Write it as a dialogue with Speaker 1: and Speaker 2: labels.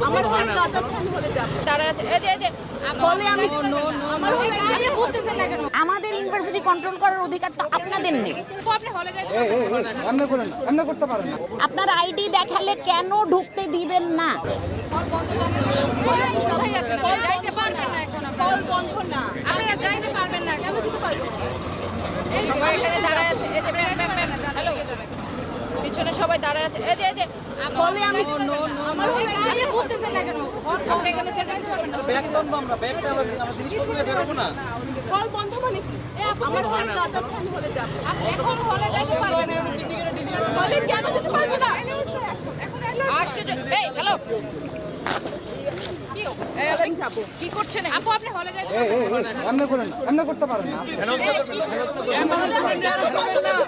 Speaker 1: আমার হয়ে কাজ আছে, আমি হলে যাব।
Speaker 2: তারা আছে এই যে
Speaker 1: বলে আমি আমার হয়ে কাজ
Speaker 2: বুঝতেছেন না কেন?
Speaker 3: আমাদের ইউনিভার্সিটি কন্ট্রোল করার অধিকার তো আপনাদের নেই।
Speaker 2: আপনি হলে যাইতে
Speaker 4: এমনি করতে পারেন না।
Speaker 3: আপনার আইডি দেখালে কেন ঢুকতে দিবেন না?
Speaker 2: হল বন্ধ জানেন না? কোথায় যাচ্ছেন? যাইতে পারবেন না এখন আপনারা।
Speaker 1: হল বন্ধ না।
Speaker 2: আপনারা যাইতে পারবেন না।
Speaker 1: কেন দিতে পারবো?
Speaker 2: এই যে সবাই এখানে দাঁড়ায় আছে। এই যে হ্যালো, পিছনে সবাই দাঁড়ায় আছে। এই যে
Speaker 1: বলে আমি আমার হয়ে কাজ
Speaker 2: আপনি বুঝতেছেন না কেন? আপনি এখানে সে যাইতে পারবেন না।
Speaker 4: ব্যাগ করবো আমরা, ব্যাগটা আমরা জিনিসপত্র নিয়ে বেরোবো না।
Speaker 1: হল বন্ধ মানে কি? আমার হয়ে কাজ আছে, আমি হলে যাব।
Speaker 2: আপনি এখন হলে যাইতে পারবেন না।
Speaker 1: বলে কেন দিতে পারবো না?
Speaker 2: আশ্চর্য। এই হ্যালো, কি
Speaker 1: আমি যাব।
Speaker 2: কি করছেন আপু? আপনি হলে যাইতে পারবেন না।
Speaker 4: এমনি করতে পারেন না।
Speaker 1: ক্যাম্পাসে বাইরে দাঁড়াও।